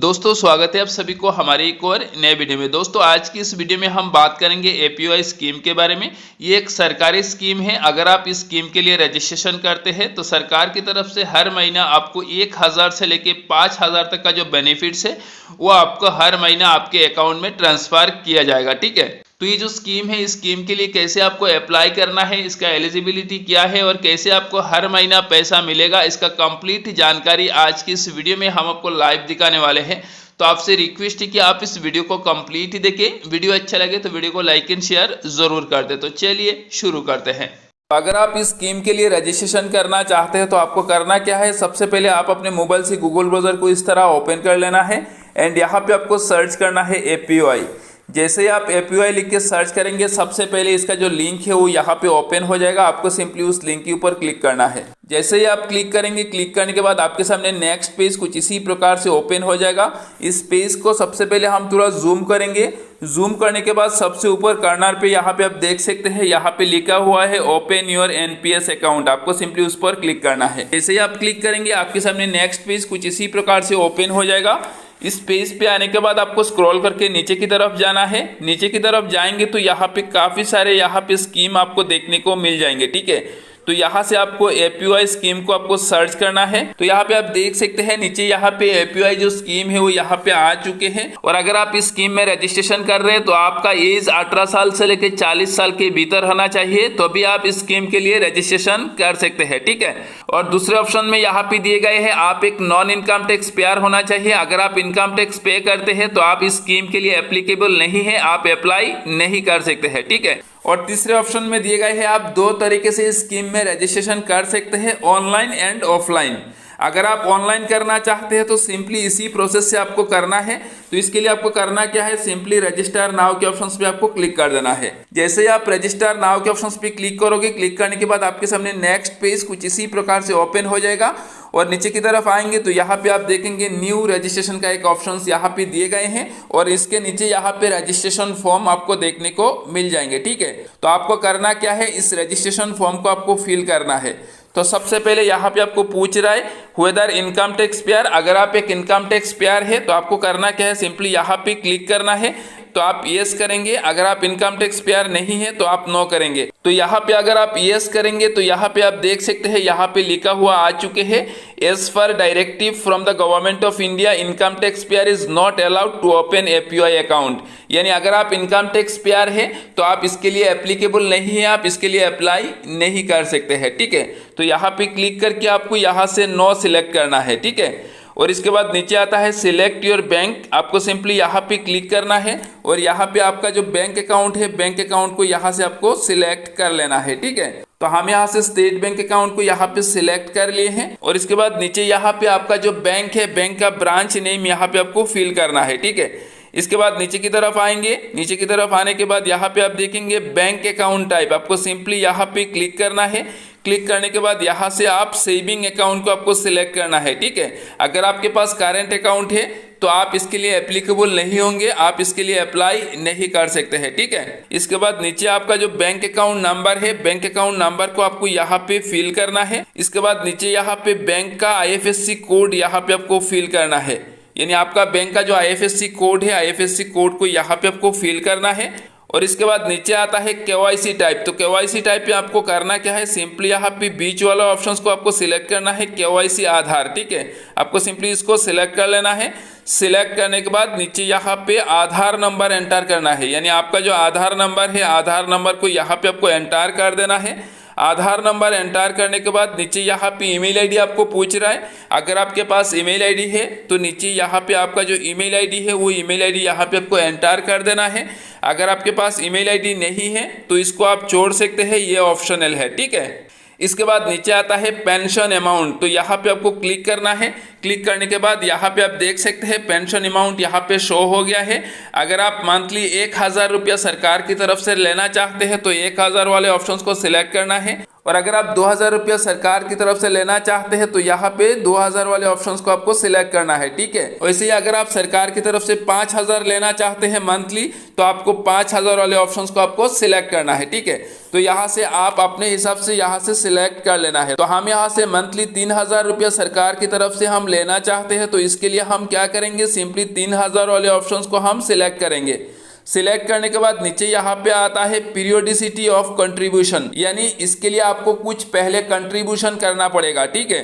दोस्तों स्वागत है आप सभी को हमारे एक और नए वीडियो में। दोस्तों आज की इस वीडियो में हम बात करेंगे एपीवाई स्कीम के बारे में। ये एक सरकारी स्कीम है। अगर आप इस स्कीम के लिए रजिस्ट्रेशन करते हैं तो सरकार की तरफ से हर महीना आपको 1000 से लेके 5000 तक का जो बेनिफिट्स है वो आपको हर महीना आपके अकाउंट में ट्रांसफर किया जाएगा। ठीक है, तो ये जो स्कीम है इस स्कीम के लिए कैसे आपको अप्लाई करना है, इसका एलिजिबिलिटी क्या है और कैसे आपको हर महीना पैसा मिलेगा, इसका कंप्लीट जानकारी आज की इस वीडियो में हम आपको लाइव दिखाने वाले हैं। तो आपसे रिक्वेस्ट है कि आप इस वीडियो को कंप्लीट देखें। वीडियो अच्छा लगे तो वीडियो को लाइक एंड शेयर जरूर कर दे। तो चलिए शुरू करते हैं। अगर आप इस स्कीम के लिए रजिस्ट्रेशन करना चाहते हैं तो आपको करना क्या है, सबसे पहले आप अपने मोबाइल से गूगल ब्राउजर को इस तरह ओपन कर लेना है एंड यहाँ पे आपको सर्च करना है एपीवाई। जैसे ही आप एपीवाई लिख के सर्च करेंगे सबसे पहले इसका जो लिंक है वो यहाँ पे ओपन हो जाएगा। आपको सिंपली उस लिंक के ऊपर क्लिक करना है। जैसे ही आप क्लिक करेंगे, क्लिक करने के बाद आपके सामने नेक्स्ट पेज कुछ इसी प्रकार से ओपन हो जाएगा। इस पेज को सबसे पहले हम थोड़ा जूम करेंगे। जूम करने के बाद सबसे ऊपर कॉर्नर पे यहाँ पे आप देख सकते हैं, यहाँ पे लिखा हुआ है ओपन योर एनपीएस अकाउंट। आपको सिंपली उस पर क्लिक करना है। जैसे ही आप क्लिक करेंगे आपके सामने नेक्स्ट पेज कुछ इसी प्रकार से ओपन हो जाएगा। इस पेज पे आने के बाद आपको स्क्रॉल करके नीचे की तरफ जाना है। नीचे की तरफ जाएंगे तो यहाँ पे काफ़ी सारे यहाँ पे स्कीम आपको देखने को मिल जाएंगे। ठीक है, तो यहाँ से आपको एपीवाई स्कीम को आपको सर्च करना है। तो यहाँ पे आप देख सकते हैं नीचे यहाँ पे एपीवाई जो स्कीम है वो यहाँ पे आ चुके हैं। और अगर आप इस स्कीम में रजिस्ट्रेशन कर रहे हैं तो आपका एज 18 साल से लेकर 40 साल के भीतर होना चाहिए, तो भी आप इस स्कीम के लिए रजिस्ट्रेशन कर सकते हैं। ठीक है, और दूसरे ऑप्शन में यहाँ पे दिए गए हैं आप एक नॉन इनकम टैक्स पेयर होना चाहिए। अगर आप इनकम टैक्स पे करते हैं तो आप इस स्कीम के लिए एप्लीकेबल नहीं है, आप अप्लाई नहीं कर सकते हैं। ठीक है, और तीसरे ऑप्शन में दिए गए हैं आप दो तरीके से इस स्कीम में रजिस्ट्रेशन कर सकते हैं, ऑनलाइन एंड ऑफलाइन। अगर आप ऑनलाइन करना चाहते हैं तो सिंपली इसी प्रोसेस से आपको करना है। तो इसके लिए आपको करना क्या है, सिंपली रजिस्टर नाउ के ऑप्शंस पे आपको क्लिक कर देना है। जैसे ही आप रजिस्टर नाउ के ऑप्शंस पे क्लिक करोगे, क्लिक करने के बाद आपके सामने नेक्स्ट पेज कुछ इसी प्रकार से ओपन हो जाएगा। और नीचे की तरफ आएंगे तो यहाँ पे आप देखेंगे न्यू रजिस्ट्रेशन का एक ऑप्शन यहाँ पे दिए गए हैं और इसके नीचे यहाँ पे रजिस्ट्रेशन फॉर्म आपको देखने को मिल जाएंगे। ठीक है, तो आपको करना क्या है, इस रजिस्ट्रेशन फॉर्म को आपको फिल करना है। तो सबसे पहले यहाँ पे आपको पूछ रहा है वेदर इनकम टैक्स पेयर। अगर आप एक इनकम टैक्स पेयर है तो आपको करना क्या है, सिंपली यहाँ पे क्लिक करना है। तो आप यस करेंगे। अगर आप इनकम टैक्स पेयर नहीं है तो आप नो करेंगे। तो यहाँ पे अगर आप यस करेंगे तो यहाँ पे आप देख सकते हैं यहाँ पे लिखा हुआ आ चुके हैं as for directive from the government of India income tax payer is not allowed to open APY account. यानी अगर आप इनकम टैक्स पेयर है तो आप इसके लिए एप्लीकेबल नहीं है, आप इसके लिए अप्लाई नहीं कर सकते हैं। ठीक है, तो यहाँ पे क्लिक करके आपको यहाँ से नो सिलेक्ट करना है। ठीक है, और इसके बाद नीचे आता है सिलेक्ट योर बैंक। आपको सिंपली यहाँ पे क्लिक करना है और यहाँ पे आपका जो बैंक अकाउंट है, बैंक अकाउंट को यहाँ से आपको सिलेक्ट कर लेना है। ठीक है, तो हम यहाँ से स्टेट बैंक अकाउंट को यहाँ पे सिलेक्ट कर लिए हैं। और इसके बाद नीचे यहाँ पे आपका जो बैंक है, बैंक का ब्रांच नेम यहाँ पे आपको फिल करना है। ठीक है, इसके बाद नीचे की तरफ आएंगे। नीचे की तरफ आने के बाद यहाँ पे आप देखेंगे बैंक अकाउंट टाइप। आपको सिंपली यहाँ पे क्लिक करना है। क्लिक करने के बाद यहाँ से आप सेविंग अकाउंट को आपको सिलेक्ट करना है। ठीक है, अगर आपके पास करेंट अकाउंट है तो आप इसके लिए एप्लीकेबल नहीं होंगे, आप इसके लिए अप्लाई नहीं कर सकते हैं। ठीक है, इसके बाद नीचे आपका जो बैंक अकाउंट नंबर है, बैंक अकाउंट नंबर को आपको यहाँ पे फिल करना है। इसके बाद नीचे यहाँ पे बैंक का आईएफएससी कोड यहाँ पे आपको फिल करना है। यानी आपका बैंक का जो आईएफएससी कोड है, आईएफएससी कोड को यहाँ पे आपको फिल करना है। और इसके बाद नीचे आता है केवाईसी टाइप। तो केवाईसी टाइप पे आपको करना क्या है, सिंपली यहाँ पे बीच वाला ऑप्शंस को आपको सिलेक्ट करना है, केवाईसी आधार। ठीक है, आपको सिंपली इसको सिलेक्ट कर लेना है। सिलेक्ट करने के बाद नीचे यहाँ पे आधार नंबर एंटर करना है। यानी आपका जो आधार नंबर है, आधार नंबर को यहाँ पे आपको एंटर कर देना है। आधार नंबर एंटर करने के बाद नीचे यहाँ पे ईमेल आईडी आपको पूछ रहा है। अगर आपके पास ईमेल आईडी है तो नीचे यहाँ पे आपका जो ईमेल आईडी है वो ईमेल आईडी यहाँ पे आपको एंटर कर देना है। अगर आपके पास ईमेल आईडी नहीं है तो इसको आप छोड़ सकते हैं, ये ऑप्शनल है। ठीक है, इसके बाद नीचे आता है पेंशन अमाउंट। तो यहाँ पे आपको क्लिक करना है। क्लिक करने के बाद यहाँ पे आप देख सकते हैं पेंशन अमाउंट यहाँ पे शो हो गया है। अगर आप मंथली 1000 रुपया सरकार की तरफ से लेना चाहते हैं तो 1000 वाले ऑप्शंस को सिलेक्ट करना है। और अगर आप 2000 रुपया सरकार की तरफ से लेना चाहते हैं तो यहाँ पे 2000 वाले ऑप्शंस को आपको सिलेक्ट करना है। ठीक है, वैसे ही अगर आप सरकार की तरफ से 5000 लेना चाहते हैं मंथली तो आपको 5000 वाले ऑप्शंस को आपको सिलेक्ट करना है। ठीक है, तो यहाँ से आप अपने हिसाब से यहाँ से सिलेक्ट कर लेना है। तो हम यहाँ से मंथली 3000 रुपया सरकार की तरफ से हम लेना चाहते हैं, तो इसके लिए हम क्या करेंगे, सिंपली 3000 वाले ऑप्शंस को हम सिलेक्ट करेंगे। सिलेक्ट करने के बाद नीचे यहाँ पे आता है पीरियोडिसिटी ऑफ कंट्रीब्यूशन, यानी इसके लिए आपको कुछ पहले कंट्रीब्यूशन करना पड़ेगा, ठीक है।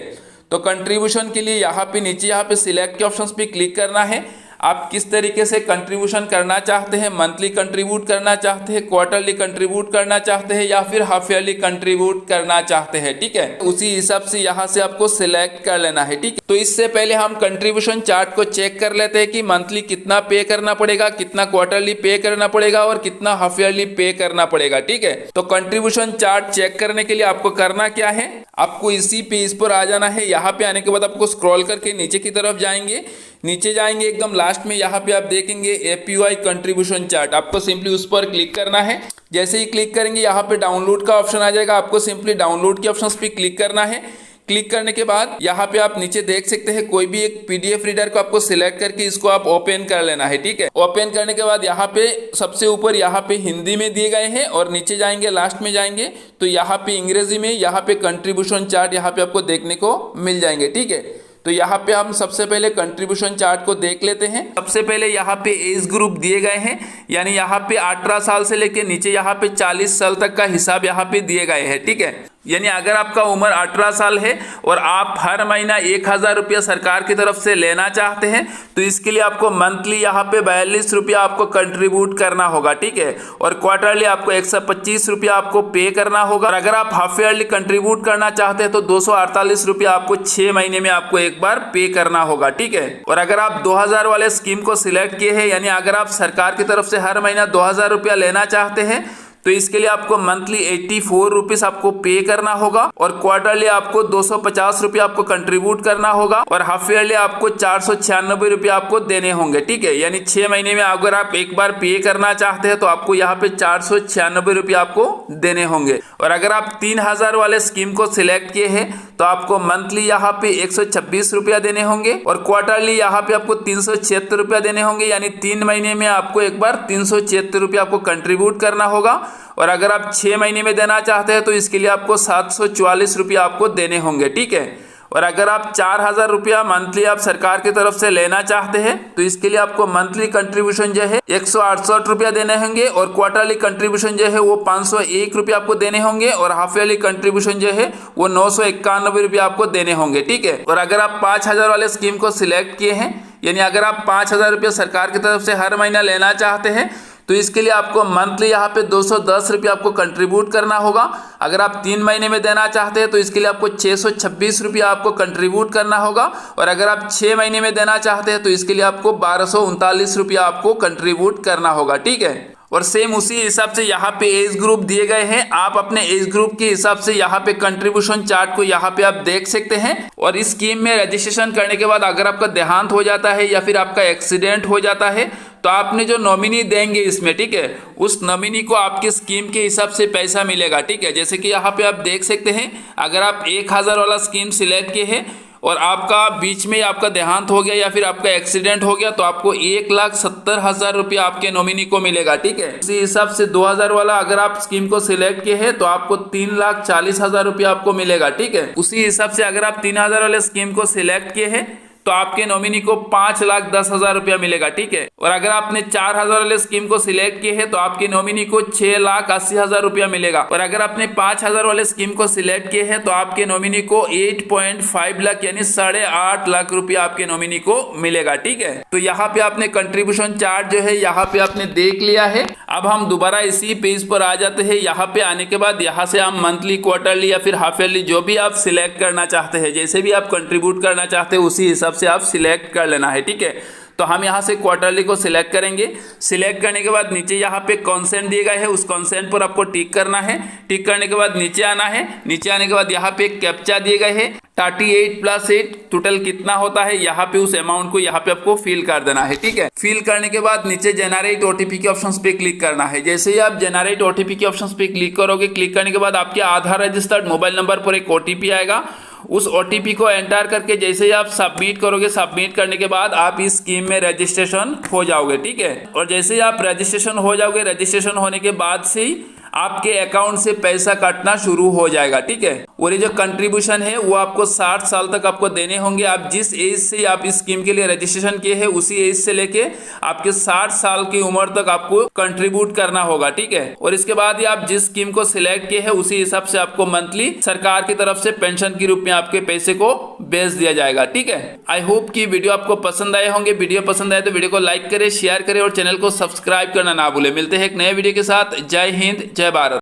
तो कंट्रीब्यूशन के लिए यहाँ पे नीचे यहाँ पे सिलेक्ट के ऑप्शंस पे क्लिक करना है। आप किस तरीके से कंट्रीब्यूशन करना चाहते हैं, मंथली कंट्रीब्यूट करना चाहते हैं, क्वार्टरली कंट्रीब्यूट करना चाहते हैं या फिर हाफ ईयरली कंट्रीब्यूट करना चाहते हैं, ठीक है। उसी हिसाब से यहाँ से आपको सिलेक्ट कर लेना है, ठीक है। तो इससे पहले हम कंट्रीब्यूशन चार्ट को चेक कर लेते हैं कि मंथली कितना पे करना पड़ेगा, कितना क्वार्टरली पे करना पड़ेगा और कितना हाफ ईयरली पे करना पड़ेगा, ठीक है। तो कंट्रीब्यूशन चार्ट चेक करने के लिए आपको करना क्या है, आपको इसी पेज पर आ जाना है। यहाँ पे आने के बाद आपको स्क्रॉल करके नीचे की तरफ जाएंगे, नीचे जाएंगे एकदम लास्ट में यहाँ पे आप देखेंगे एपीवाई कंट्रीब्यूशन चार्ट, आपको सिंपली उस पर क्लिक करना है। जैसे ही क्लिक करेंगे यहाँ पे डाउनलोड का ऑप्शन आ जाएगा, आपको सिंपली डाउनलोड के ऑप्शन पे क्लिक करना है। क्लिक करने के बाद यहाँ पे आप नीचे देख सकते हैं कोई भी एक पीडीएफ रीडर को आपको सिलेक्ट करके इसको आप ओपन कर लेना है, ठीक है। ओपन करने के बाद यहाँ पे सबसे ऊपर यहाँ पे हिंदी में दिए गए हैं और नीचे जाएंगे लास्ट में जाएंगे तो यहाँ पे अंग्रेजी में यहाँ पे कंट्रीब्यूशन चार्ट यहाँ पे आपको देखने को मिल जाएंगे, ठीक है। तो यहाँ पे हम सबसे पहले कंट्रीब्यूशन चार्ट को देख लेते हैं। सबसे पहले यहाँ पे एज ग्रुप दिए गए हैं, यानी यहाँ पे 18 साल से लेके नीचे यहाँ पे 40 साल तक का हिसाब यहाँ पे दिए गए हैं, ठीक है। यानी अगर आपका उम्र 18 साल है और आप हर महीना 1000 रुपया सरकार की तरफ से लेना चाहते हैं तो इसके लिए आपको मंथली यहाँ पे 42 रुपया आपको कंट्रीब्यूट करना होगा, ठीक है। और क्वार्टरली आपको 125 रुपया आपको पे करना होगा। और अगर आप हाफ ईयरली कंट्रीब्यूट करना चाहते हैं तो 248 रुपया आपको 6 महीने में आपको एक बार पे करना होगा, ठीक है। और अगर आप 2000 वाले स्कीम को सिलेक्ट किए हैं, यानी अगर आप सरकार की तरफ से हर महीना 2000 रुपया लेना चाहते हैं तो इसके लिए आपको मंथली 84 रुपीज आपको पे करना होगा और क्वार्टरली आपको 250 रुपया आपको कंट्रीब्यूट करना होगा और हाफ ईयरली आपको 496 रुपया आपको देने होंगे, ठीक है। यानी 6 महीने में अगर आप एक बार पे करना चाहते हैं तो आपको यहाँ पे 496 रुपया आपको देने होंगे। और अगर आप 3000 वाले स्कीम को सिलेक्ट किए हैं तो आपको मंथली यहाँ पे 126 रुपया देने होंगे और क्वार्टरली यहाँ पे आपको 376 रुपया देने होंगे, यानी 3 महीने में आपको एक बार 376 रुपया आपको कंट्रीब्यूट करना होगा। और अगर आप 6 महीने में देना चाहते हैं तो इसके लिए आपको 744 रुपया आपको देने होंगे, ठीक है। और अगर आप 4000 रुपया मंथली आप सरकार की तरफ से लेना चाहते हैं तो इसके लिए आपको मंथली कंट्रीब्यूशन जो है 168 रुपया देने होंगे और क्वार्टरली कंट्रीब्यूशन जो है वो 501 रुपया आपको देने होंगे और हाफ ईयरली कंट्रीब्यूशन जो है वो 991 रुपया आपको देने होंगे, ठीक है। और अगर आप 5000 वाले स्कीम को सिलेक्ट किए हैं, यानी अगर आप 5000 रुपया सरकार की तरफ से हर महीना लेना चाहते हैं तो इसके लिए आपको मंथली यहाँ पे 210 रुपया आपको कंट्रीब्यूट करना होगा। अगर आप 3 महीने में देना चाहते हैं तो इसके लिए आपको 626 रुपया आपको कंट्रीब्यूट करना होगा और अगर आप 6 महीने में देना चाहते हैं तो इसके लिए आपको 1239 रुपया आपको कंट्रीब्यूट करना होगा, ठीक है। और सेम उसी हिसाब से यहाँ पे एज ग्रुप दिए गए हैं, आप अपने एज ग्रुप के हिसाब से यहाँ पे कंट्रीब्यूशन चार्ट को यहाँ पे आप देख सकते हैं। और इस स्कीम में रजिस्ट्रेशन करने के बाद अगर आपका देहांत हो जाता है या फिर आपका एक्सीडेंट हो जाता है तो आपने जो नॉमिनी देंगे इसमें, ठीक है, उस नॉमिनी को आपकी स्कीम के हिसाब से पैसा मिलेगा, ठीक है। जैसे कि यहाँ पे आप देख सकते हैं अगर आप 1000 वाला स्कीम सिलेक्ट किए हैं और आपका बीच में आपका देहांत हो गया या फिर आपका एक्सीडेंट हो गया तो आपको 1,70,000 रुपया आपके नॉमिनी को मिलेगा, ठीक है। उसी हिसाब से 2000 वाला अगर आप स्कीम को सिलेक्ट किए हैं तो आपको 3,40,000 रुपया आपको मिलेगा, ठीक है। उसी हिसाब से अगर आप 3000 वाले स्कीम को सिलेक्ट किए हैं तो आपके नॉमिनी को 5,10,000 रुपया मिलेगा, ठीक है। और अगर आपने 4000 वाले स्कीम को सिलेक्ट किए हैं तो आपके नॉमिनी को 6,80,000 रुपया मिलेगा। और अगर आपने 5000 वाले स्कीम को सिलेक्ट किए हैं तो आपके नॉमिनी को 8.5 लाख यानी 8.5 लाख रुपया आपके नॉमिनी को मिलेगा, ठीक है। तो यहाँ पे आपने कंट्रीब्यूशन चार्ट जो है यहाँ पे आपने देख लिया है। अब हम दोबारा इसी पेज पर आ जाते हैं। यहाँ पे आने के बाद यहाँ से हम मंथली, क्वार्टरली या फिर हाफ ईयरली जो भी आप सिलेक्ट करना चाहते हैं, जैसे भी आप कंट्रीब्यूट करना चाहते हैं उसी हिसाब से आप सिलेक्ट कर लेना है, ठीक है। तो हम यहाँ से क्वार्टरली को सिलेक्ट करेंगे। सिलेक्ट करने के बाद नीचे यहाँ पे कॉन्सेंट दिए गए हैं, उस कॉन्सेंट पर आपको टिक करना है। टिक करने के बाद नीचे आना है। नीचे आने के बाद यहाँ पे एक कैप्चा दिए गए हैं 38 + 8 टोटल कितना होता है, यहाँ पे उस अमाउंट को यहाँ पे आपको फिल कर देना है, ठीक है। फिल करने के बाद नीचे जनरेट ओटीपी के ऑप्शंस पे क्लिक करना है। जैसे ही आप जनरेट ओटीपी के ऑप्शंस पे क्लिक करोगे, क्लिक करने के बाद आपके आधार रजिस्टर्ड मोबाइल नंबर पर एक ओटीपी आएगा। उस ओटीपी को एंटर करके जैसे ही आप सबमिट करोगे, सबमिट करने के बाद आप इस स्कीम में रजिस्ट्रेशन हो जाओगे, ठीक है। और जैसे ही आप रजिस्ट्रेशन हो जाओगे, रजिस्ट्रेशन होने के बाद से ही आपके अकाउंट से पैसा कटना शुरू हो जाएगा। ठीक है, और ये जो कंट्रीब्यूशन है वो आपको 60 साल तक आपको देने होंगे। आप जिस एज से आप इस स्कीम के लिए रजिस्ट्रेशन किए हैं उसी एज से लेके आपके 60 साल की उम्र तक आपको कंट्रीब्यूट करना होगा। ठीक है, और इसके बाद ही आप जिस स्कीम को सिलेक्ट किए हैं उसी हिसाब से आपको मंथली सरकार की तरफ से पेंशन के रूप में आपके पैसे को भेज दिया जाएगा। ठीक है, आई होप कि वीडियो आपको पसंद आए होंगे। वीडियो पसंद आए तो वीडियो को लाइक करें, शेयर करें और चैनल को सब्सक्राइब करना ना भूलें। मिलते हैं एक नए वीडियो के साथ। जय हिंद, जय भारत।